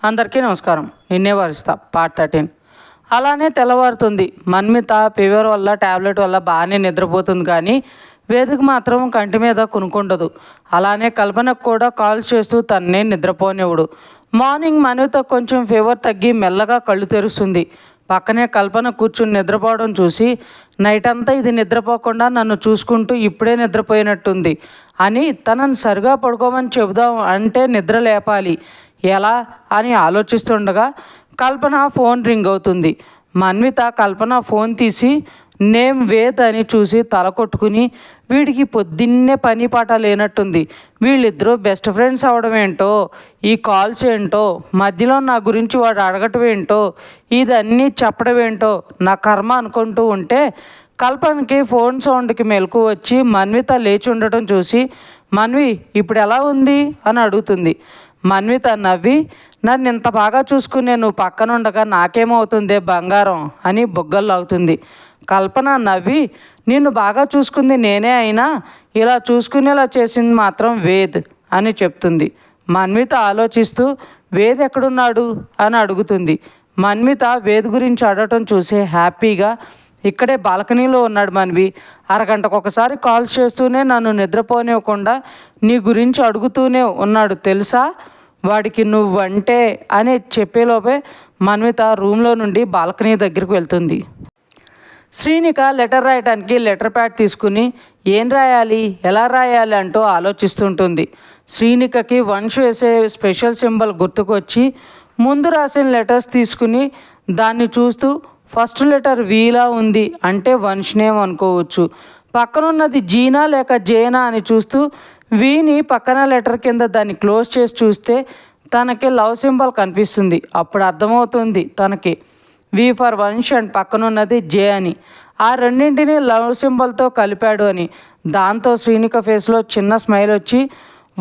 అందరికీ నమస్కారం. నిన్నే వారిస్తా పార్ట్ 13. అలానే తెల్లవారుతుంది. మన్మిత ఫీవర్ వల్ల ట్యాబ్లెట్ వల్ల బాగానే నిద్రపోతుంది, కానీ వేదిక మాత్రం కంటి మీద కొనుక్కుండదు. అలానే కల్పనకు కూడా కాల్ చేస్తూ తన్నే నిద్రపోనివ్వడు. మార్నింగ్ మన్మిత కొంచెం ఫీవర్ తగ్గి మెల్లగా కళ్ళు తెరుస్తుంది. పక్కనే కల్పన కూర్చుని నిద్రపోవడం చూసి, నైట్ అంతా ఇది నిద్రపోకుండా నన్ను చూసుకుంటూ ఇప్పుడే నిద్రపోయినట్టుంది అని తనను సరిగా పడుకోమని చెబుదాం అంటే నిద్ర లేపాలి ఎలా అని ఆలోచిస్తుండగా కల్పన ఫోన్ రింగ్ అవుతుంది. మన్విత కల్పన ఫోన్ తీసి నేమ్ వేద్ అని చూసి తల కొట్టుకుని, వీడికి పొద్దున్నే పని పాట లేనట్టుంది, వీళ్ళిద్దరూ బెస్ట్ ఫ్రెండ్స్ అవడం ఏంటో, ఈ కాల్స్ ఏంటో, మధ్యలో నా గురించి వాడు అడగటం ఏంటో, ఇదన్నీ చెప్పడం ఏంటో నా కర్మ అనుకుంటూ ఉంటే కల్పనకి ఫోన్ సౌండ్కి మెలకు వచ్చి మన్విత లేచి ఉండటం చూసి, మన్వి ఇప్పుడు ఎలా ఉంది అని అడుగుతుంది. మన్విత నవ్వి, నన్ను ఇంత బాగా చూసుకునే నువ్వు పక్కనుండగా నాకేమవుతుందే బంగారం అని బొగ్గలు అవుతుంది. కల్పన నవ్వి, నిన్ను బాగా చూసుకుంది నేనే అయినా ఇలా చూసుకునేలా చేసింది మాత్రం వేద్ అని చెప్తుంది. మన్విత ఆలోచిస్తూ వేద్ ఎక్కడున్నాడు అని అడుగుతుంది. మన్విత వేద్ గురించి అడగటం చూసి హ్యాపీగా, ఇక్కడే బాల్కనీలో ఉన్నాడు మన్వి, అరగంటకు ఒకసారి కాల్స్ చేస్తూనే నన్ను నిద్రపోనివ్వకుండా నీ గురించి అడుగుతూనే ఉన్నాడు తెలుసా, వాడికి నువ్వంటే అని చెప్పేలోపే మన్విత రూమ్లో నుండి బాల్కనీ దగ్గరికి వెళ్తుంది. శ్రీనిక లెటర్ రాయటానికి లెటర్ ప్యాడ్ తీసుకుని ఏం రాయాలి ఎలా రాయాలి అంటూ ఆలోచిస్తుంటుంది. శ్రీనికకి వంశ్ వేసే స్పెషల్ సింబల్ గుర్తుకొచ్చి ముందు రాసిన లెటర్స్ తీసుకుని దాన్ని చూస్తూ ఫస్ట్ లెటర్ వీలా ఉంది అంటే వంశ్ నేమ్ అనుకోవచ్చు, పక్కనున్నది జీనా లేక జేనా అని చూస్తూ వీని పక్కన లెటర్ కింద దాన్ని క్లోజ్ చేసి చూస్తే తనకి లవ్ సింబల్ కనిపిస్తుంది. అప్పుడు అర్థమవుతుంది తనకి వి ఫర్ వంశ్ అండ్ పక్కనున్నది జే అని, ఆ రెండింటిని లవ్ సింబల్తో కలిపాడు అని. దాంతో శ్రీనిక ఫేస్లో చిన్న స్మైల్ వచ్చి,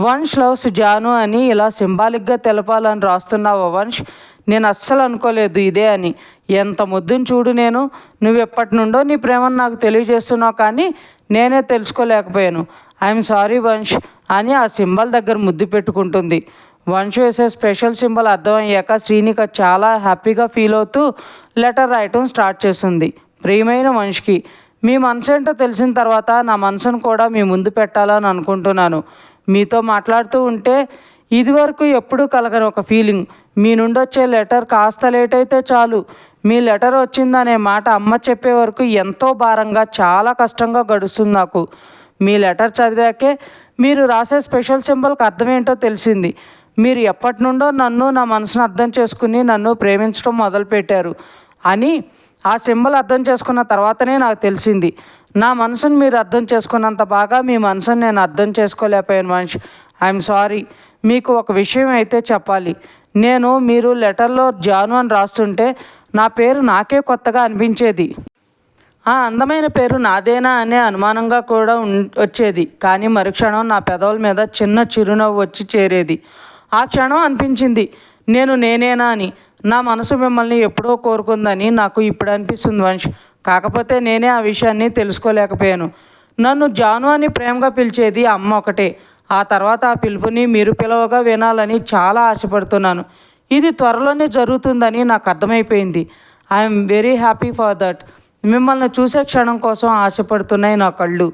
వంశ్ లవ్స్ జాను అని ఇలా సింబాలిక్గా తెలపాలని రాస్తున్నావు వంశ్, నేను అస్సలు అనుకోలేదు ఇదే అని, ఎంత ముద్దుని చూడు నేను, నువ్వు ఎప్పటి నుండో నీ ప్రేమను నాకు తెలియజేస్తున్నావు కానీ నేనే తెలుసుకోలేకపోయాను, ఐఎమ్ సారీ వంశ్ అని ఆ సింబల్ దగ్గర ముద్దు పెట్టుకుంటుంది. వంశ్ వేసే స్పెషల్ సింబల్ అర్థమయ్యాక శ్రీనిక చాలా హ్యాపీగా ఫీల్ అవుతూ లెటర్ రాయటం స్టార్ట్ చేస్తుంది. ప్రియమైన వంశ్కి, మీ మనసు ఏంటో తెలిసిన తర్వాత నా మనసును కూడా మీ ముందు పెట్టాలని అనుకుంటున్నాను. మీతో మాట్లాడుతూ ఉంటే ఇదివరకు ఎప్పుడూ కలగని ఒక ఫీలింగ్, మీ నుండి వచ్చే లెటర్ కాస్త లేట్ అయితే చాలు, మీ లెటర్ వచ్చిందనే మాట అమ్మ చెప్పే వరకు ఎంతో భారంగా చాలా కష్టంగా గడుస్తుంది నాకు. మీ లెటర్ చదివాకే మీరు రాసే స్పెషల్ సింబల్కి అర్థం ఏంటో తెలిసింది. మీరు ఎప్పటి నుండో నన్ను నా మనసును అర్థం చేసుకుని నన్ను ప్రేమించడం మొదలుపెట్టారు అని ఆ సింబల్ అర్థం చేసుకున్న తర్వాతనే నాకు తెలిసింది. నా మనసును మీరు అర్థం చేసుకున్నంత బాగా మీ మనసును నేను అర్థం చేసుకోలేకపోయాను వంశ్, ఐఎమ్ సారీ. మీకు ఒక విషయం అయితే చెప్పాలి, మీరు లెటర్లో జాను అని రాస్తుంటే నా పేరు నాకే కొత్తగా అనిపించేది, ఆ అందమైన పేరు నాదేనా అనే అనుమానంగా కూడా వచ్చేది. కానీ మరుక్షణం నా పెదవుల మీద చిన్న చిరునవ్వు వచ్చి చేరేది. ఆ క్షణం అనిపించింది నేనేనా అని. నా మనసు మిమ్మల్ని ఎప్పుడో కోరుకుందని నాకు ఇప్పుడు అనిపిస్తుంది వంశ్, కాకపోతే నేనే ఆ విషయాన్ని తెలుసుకోలేకపోయాను. నన్ను జాను అని ప్రేమగా పిలిచేది అమ్మ ఒకటే, ఆ తర్వాత ఆ పిలుపుని మీరు పిలవగా వినాలని చాలా ఆశపడుతున్నాను. ఇది త్వరలోనే జరుగుతుందని నాకు అర్థమైపోయింది. I'm very happy for that. మిమ్మల్ని చూసే క్షణం కోసం ఆశపడుతున్నాయి నా కళ్ళు,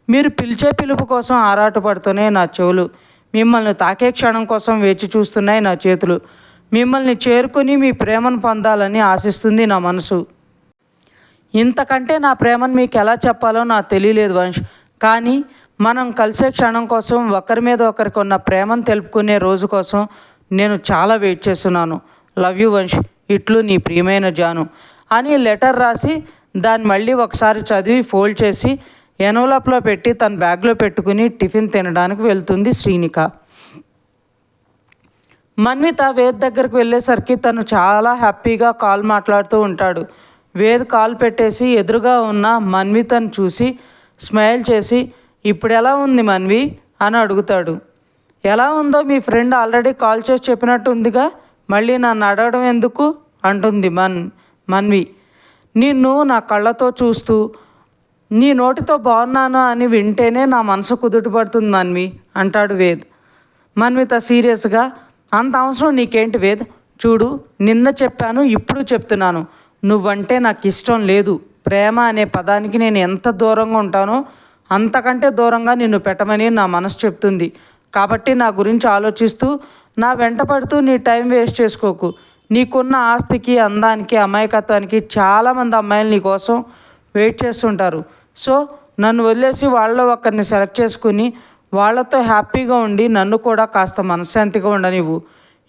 మీరు పిలిచే పిలుపు కోసం ఆరాటపడుతున్నాయి నా చెవులు, మిమ్మల్ని తాకే క్షణం కోసం వేచి చూస్తున్నాయి నా చేతులు, మిమ్మల్ని చేరుకుని మీ ప్రేమను పొందాలని ఆశిస్తుంది నా మనసు. ఇంతకంటే నా ప్రేమను మీకు ఎలా చెప్పాలో నాకు తెలియలేదు వంశ్, కానీ మనం కలిసే క్షణం కోసం ఒకరి మీద ఒకరికి ఉన్న ప్రేమను తెలుపుకునే రోజు కోసం నేను చాలా వెయిట్ చేస్తున్నాను. లవ్ యూ వంశ్, ఇట్లు నీ ప్రియమైన జాను అని లెటర్ రాసి దాన్ని మళ్ళీ ఒకసారి చదివి ఫోల్డ్ చేసి ఎన్వలప్లో పెట్టి తన బ్యాగ్లో పెట్టుకుని టిఫిన్ తినడానికి వెళ్తుంది శ్రీనిక. మన్విత వేద్ దగ్గరకు వెళ్ళేసరికి తను చాలా హ్యాపీగా కాల్ మాట్లాడుతూ ఉంటాడు. వేద్ కాల్ పెట్టేసి ఎదురుగా ఉన్న మన్వితను చూసి స్మైల్ చేసి, ఇప్పుడు ఎలా ఉంది మన్వి అని అడుగుతాడు. ఎలా ఉందో మీ ఫ్రెండ్ ఆల్రెడీ కాల్ చేసి చెప్పినట్టు ఉందిగా, మళ్ళీ నన్ను అడగడం ఎందుకు అంటుంది మన్వి. నిన్ను నా కళ్ళతో చూస్తూ నీ నోటితో బాగున్నాను అని వింటేనే నా మనసు కుదుటపడుతుంది మన్వి అంటాడు వేద్. మన్విత సీరియస్గా, అంత అవసరం నీకేంటి వేద్, చూడు, నిన్న చెప్పాను, ఇప్పుడు చెప్తున్నాను, నువ్వంటే నాకు ఇష్టం లేదు. ప్రేమ అనే పదానికి నేను ఎంత దూరంగా ఉంటానో అంతకంటే దూరంగా నిన్ను పెట్టమని నా మనసు చెప్తుంది. కాబట్టి నా గురించి ఆలోచిస్తూ నా వెంట పడుతూ నీ టైం వేస్ట్ చేసుకోకు. నీకున్న ఆస్తికి, అందానికి, అమాయకత్వానికి చాలామంది అమ్మాయిలు నీ కోసం వెయిట్ చేస్తుంటారు. సో నన్ను వదిలేసి వాళ్ళలో ఒకరిని సెలెక్ట్ చేసుకుని వాళ్ళతో హ్యాపీగా ఉండి నన్ను కూడా కాస్త మనశ్శాంతిగా ఉండనివ్వు.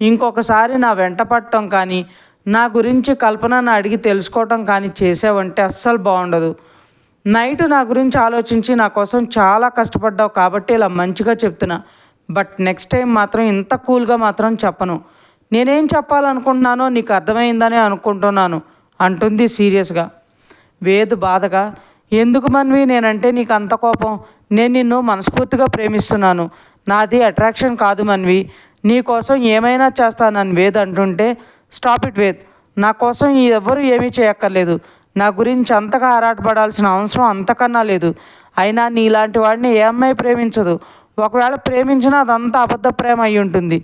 ఇంకొకసారి నా వెంట పడటం కానీ, నా గురించి కల్పనను అడిగి తెలుసుకోవటం కానీ చేసావంటే అస్సలు బాగుండదు. నైట్ నా గురించి ఆలోచించి నా కోసం చాలా కష్టపడ్డావు కాబట్టి ఇలా మంచిగా చెప్తున్నా. బట్ నెక్స్ట్ టైం మాత్రం ఇంత కూల్గా మాత్రం చెప్పను. నేనేం చెప్పాలనుకుంటున్నానో నీకు అర్థమైందని అనుకుంటున్నాను అంటుంది సీరియస్గా. వేద్ బాధగా, ఎందుకు మన్వి నేనంటే నీకు అంత కోపం? నేను నిన్ను మనస్ఫూర్తిగా ప్రేమిస్తున్నాను. నాది అట్రాక్షన్ కాదు మన్వి. నీ కోసం ఏమైనా చేస్తానని వేద్ అంటుంటే, స్టాప్ ఇట్ వేద్, నా కోసం ఎవ్వరూ ఏమీ చేయక్కర్లేదు. నా గురించి అంతగా ఆరాటపడాల్సిన అవసరం అంతకన్నా లేదు. అయినా నీలాంటి వాడిని ఏ అమ్మాయి ప్రేమించదు? ఒకవేళ ప్రేమించినా అదంతా అబద్ధ ప్రేమ అయి ఉంటుంది.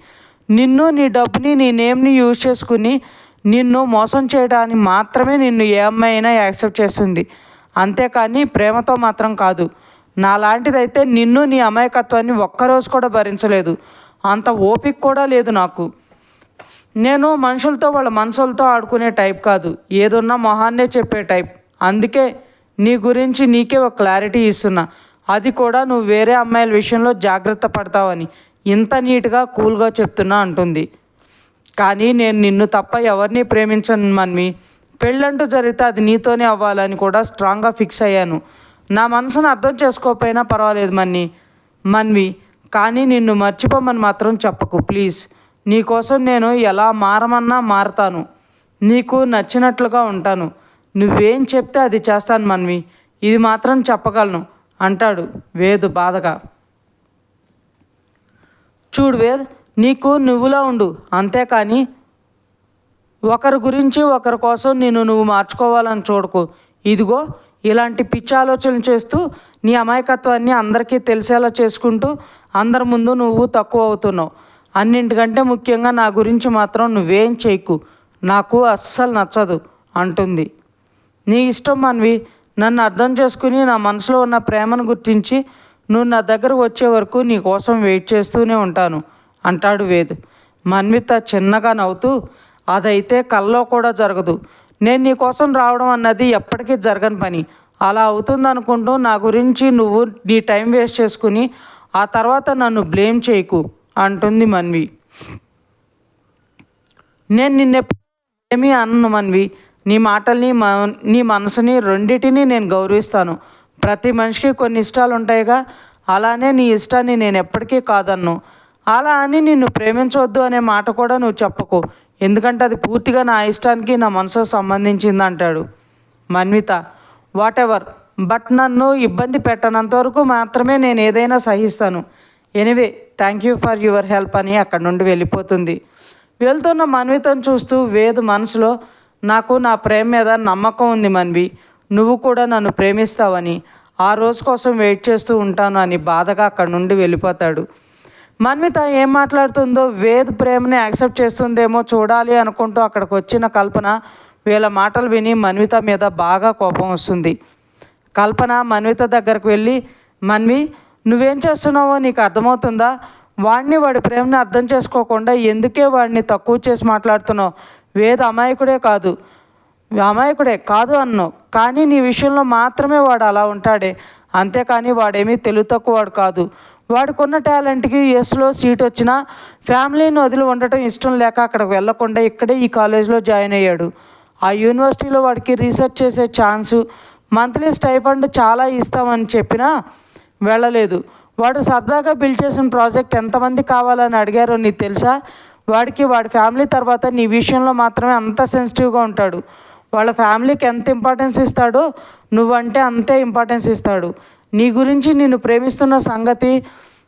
నిన్ను, నీ డబ్బుని, నీ నేమ్ని యూజ్ చేసుకుని నిన్ను మోసం చేయడానికి మాత్రమే నిన్ను ఏ అమ్మాయి అయినా యాక్సెప్ట్ చేస్తుంది. అంతేకాని ప్రేమతో మాత్రం కాదు. నాలాంటిదైతే నిన్ను, నీ అమాయకత్వాన్ని ఒక్కరోజు కూడా భరించలేదు. అంత ఓపిక కూడా లేదు నాకు. నేను మనుషులతో, వాళ్ళ మనసులతో ఆడుకునే టైప్ కాదు. ఏదున్నా మొహాన్నే చెప్పే టైప్. అందుకే నీ గురించి నీకే ఒక క్లారిటీ ఇస్తున్నా. అది కూడా నువ్వు వేరే అమ్మాయిల విషయంలో జాగ్రత్త పడతావని ఇంత నీట్గా కూల్గా చెప్తున్నా అంటుంది. కానీ నేను నిన్ను తప్ప ఎవరిని ప్రేమించను మన్వి. పెళ్ళంటూ జరిగితే అది నీతోనే అవ్వాలని కూడా స్ట్రాంగ్గా ఫిక్స్ అయ్యాను. నా మనసును అర్థం చేసుకోకపోయినా పర్వాలేదు మన్వి, కానీ నిన్ను మర్చిపోమని మాత్రం చెప్పకు ప్లీజ్. నీకోసం నేను ఎలా మారమన్నా మారతాను. నీకు నచ్చినట్లుగా ఉంటాను. నువ్వేం చెప్తే అది చేస్తాను మన్వి. ఇది మాత్రం చెప్పగలను అంటాడు వేద్ బాధగా. చూడు వేద్, నీకు నువ్వులా ఉండు, అంతేకాని ఒకరి గురించి, ఒకరి కోసం నువ్వు మార్చుకోవాలని చూడకు. ఇదిగో ఇలాంటి పిచ్చి ఆలోచనలు చేస్తూ నీ అమాయకత్వాన్ని అందరికీ తెలిసేలా చేసుకుంటూ అందరి ముందు నువ్వు తక్కువ అవుతున్నావు. అన్నింటికంటే ముఖ్యంగా నా గురించి మాత్రం నువ్వేం చేయకు. నాకు అస్సలు నచ్చదు అంటుంది. నీ ఇష్టం మన్వి. నన్ను అర్థం చేసుకుని నా మనసులో ఉన్న ప్రేమను గుర్తించి నువ్వు నా దగ్గరకు వచ్చే వరకు నీ కోసం వెయిట్ చేస్తూనే ఉంటాను అంటాడు వేద్. మన్విత చిన్నగా నవ్వుతూ, అదైతే కల్లో కూడా జరగదు. నేను నీ కోసం రావడం అన్నది ఎప్పటికీ జరగని పని. అలా అవుతుందనుకుంటూ నా గురించి నువ్వు నీ టైం వేస్ట్ చేసుకుని ఆ తర్వాత నన్ను బ్లేమ్ చేయకు అంటుంది మన్వి. నేను నిన్నేమీ అన్నను మన్వి. నీ మాటల్ని, నీ మనసుని రెండిటిని నేను గౌరవిస్తాను. ప్రతి మనిషికి కొన్ని ఇష్టాలు ఉంటాయిగా, అలానే నీ ఇష్టాన్ని నేను ఎప్పటికీ కాదన్ను. అలా అని నిన్ను ప్రేమించవద్దు అనే మాట కూడా నువ్వు చెప్పకు. ఎందుకంటే అది పూర్తిగా నా ఇష్టానికి, నా మనసుకు సంబంధించింది అంటాడు. మన్విత, వాట్ ఎవర్, బట్ నన్ను ఇబ్బంది పెట్టనంత వరకు మాత్రమే నేను ఏదైనా సహిస్తాను. Anyway thank you for your help అని అక్కడి నుండి వెళ్ళిపోతుంది. వెళ్తున్న మన్వితను చూస్తూ వేద్ మనసులో, నాకు నా ప్రేమ మీద నమ్మకం ఉంది మన్వి. నువ్వు కూడా నన్ను ప్రేమిస్తావని, ఆ రోజు కోసం వెయిట్ చేస్తూ ఉంటాను అని బాధగా అక్కడి నుండి వెళ్ళిపోతాడు. మన్విత ఏం మాట్లాడుతుందో, వేద్ ప్రేమని యాక్సెప్ట్ చేస్తుందేమో చూడాలి అనుకుంటూ అక్కడికి వచ్చిన కల్పన వీళ్ళ మాటలు విని మన్విత మీద బాగా కోపం వస్తుంది. కల్పన మన్విత దగ్గరకు వెళ్ళి, మన్వి నువ్వేం చేస్తున్నావో నీకు అర్థమవుతుందా? వాడి ప్రేమని అర్థం చేసుకోకుండా ఎందుకే వాడిని తక్కువ చేసి మాట్లాడుతున్నావు? వేద్ అమాయకుడే కాదు అన్నావు, కానీ నీ విషయంలో మాత్రమే వాడు అలా ఉంటాడే, అంతేకాని వాడేమీ తెలివి తక్కువవాడు కాదు. వాడికున్న టాలెంట్కి యుఎస్లో సీట్ వచ్చినా ఫ్యామిలీని వదిలి ఉండటం ఇష్టం లేక అక్కడికి వెళ్లకుండా ఇక్కడే ఈ కాలేజ్లో జాయిన్ అయ్యాడు. ఆ యూనివర్సిటీలో వాడికి రీసెర్చ్ చేసే ఛాన్సు, మంత్లీ స్టైఫండ్ చాలా ఇస్తామని చెప్పినా వెళ్ళలేదు. వాడు సరదాగా బిల్డ్ చేసిన ప్రాజెక్ట్ ఎంతమంది కావాలని అడిగారో నీకు తెలుసా? వాడి ఫ్యామిలీ తర్వాత నీ విషయంలో మాత్రమే అంత సెన్సిటివ్గా ఉంటాడు. వాళ్ళ ఫ్యామిలీకి ఎంత ఇంపార్టెన్స్ ఇస్తాడో నువ్వంటే అంతే ఇంపార్టెన్స్ ఇస్తాడు. నీ గురించి నిన్ను ప్రేమిస్తున్న సంగతి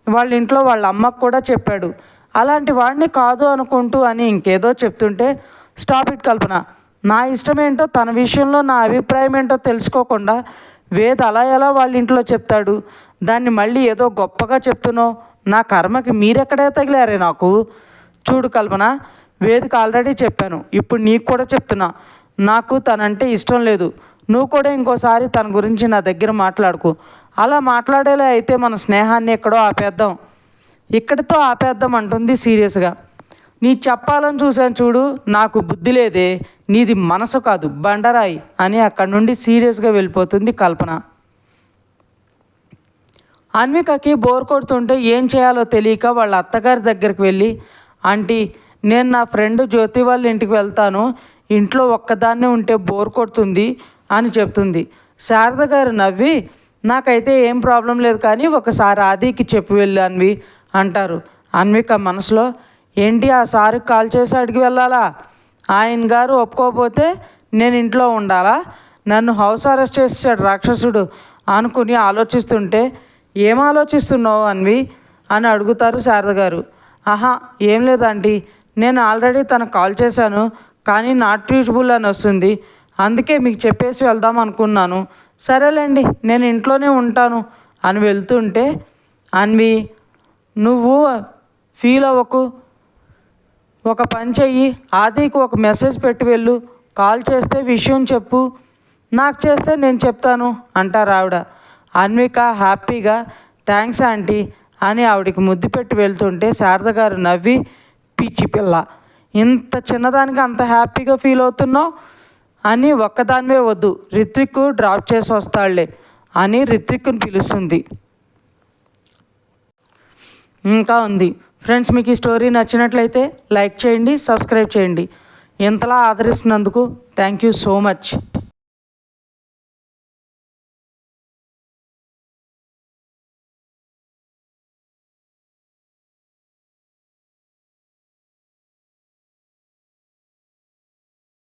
వాళ్ళ ఇంట్లో వాళ్ళ అమ్మకు కూడా చెప్పాడు. అలాంటి వాడిని కాదు అనుకుంటూ అని ఇంకేదో చెప్తుంటే, స్టాప్ ఇట్ కల్పన, నా ఇష్టమేంటో, తన విషయంలో నా అభిప్రాయం ఏంటో తెలుసుకోకుండా వేద్ అలా ఎలా వాళ్ళ ఇంట్లో చెప్తాడు? దాన్ని మళ్ళీ ఏదో గొప్పగా చెప్తున్నావు. నా కర్మకి మీరెక్కడే తగిలారే నాకు. చూడు కల్పన, వేదిక ఆల్రెడీ చెప్పాను, ఇప్పుడు నీకు కూడా చెప్తున్నా, నాకు తనంటే ఇష్టం లేదు. నువ్వు కూడా ఇంకోసారి తన గురించి నా దగ్గర మాట్లాడుకు. అలా మాట్లాడేలా అయితే మన స్నేహాన్ని ఎక్కడో ఆపేద్దాం, ఇక్కడితో ఆపేద్దాం అంటుంది సీరియస్గా. నీ చెప్పాలని చూశాను చూడు, నాకు బుద్ధి లేదే, నీది మనసు కాదు బండరాయి అని అక్కడి నుండి సీరియస్గా వెళ్ళిపోతుంది కల్పన. అన్వికకి బోర్ కొడుతుంటే ఏం చేయాలో తెలియక వాళ్ళ అత్తగారి దగ్గరికి వెళ్ళి, ఆంటీ నేను నా ఫ్రెండ్ జ్యోతి వాళ్ళ ఇంటికి వెళ్తాను, ఇంట్లో ఒక్కదాన్నే ఉంటే బోర్ కొడుతుంది అని చెప్తుంది. శారద గారు నవ్వి, నాకైతే ఏం ప్రాబ్లం లేదు కానీ ఒకసారి ఆదికి చెప్పి వెళ్ళు అన్వి అంటారు. అన్విక మనసులో, ఏంటి ఆ సార్కి కాల్ చేసి అడిగి వెళ్ళాలా? ఆయన గారు ఒప్పుకోకపోతే నేను ఇంట్లో ఉండాలా? నన్ను హౌస్ అరెస్ట్ చేసాడు రాక్షసుడు అనుకుని ఆలోచిస్తుంటే, ఏం ఆలోచిస్తున్నావు అన్వి అని అడుగుతారు శారద గారు. ఆహా ఏం లేదంటీ, నేను ఆల్రెడీ తనకు కాల్ చేశాను కానీ నాట్ రీచబుల్ అని వస్తుంది, అందుకే మీకు చెప్పేసి వెళ్దాం అనుకున్నాను. సరేలేండి నేను ఇంట్లోనే ఉంటాను అని వెళ్తుంటే, అన్వి నువ్వు ఫీల్ అవ్వకు, ఒక పని చెయ్యి, ఆదికి ఒక మెసేజ్ పెట్టి వెళ్ళు, కాల్ చేస్తే విషయం చెప్పు, నాకు చేస్తే నేను చెప్తాను అంటారు ఆవిడ. అన్విక హ్యాపీగా థ్యాంక్స్ ఆంటీ అని ఆవిడికి ముద్దు పెట్టి వెళ్తుంటే శారద గారు నవ్వి, పిచ్చి పిల్ల, ఇంత చిన్నదానికి అంత హ్యాపీగా ఫీల్ అవుతున్నావు అని ఒక్కదానివే వద్దు, రిత్విక్ డ్రాప్ చేసి వస్తాడులే అని రిత్విక్ని పిలుస్తుంది. ఇంకా ఉంది ఫ్రెండ్స్. మీకు ఈ స్టోరీ నచ్చినట్లయితే లైక్ చేయండి, సబ్స్క్రైబ్ చేయండి. ఇంతలా ఆదరిస్తున్నందుకు థ్యాంక్ యూ సో మచ్.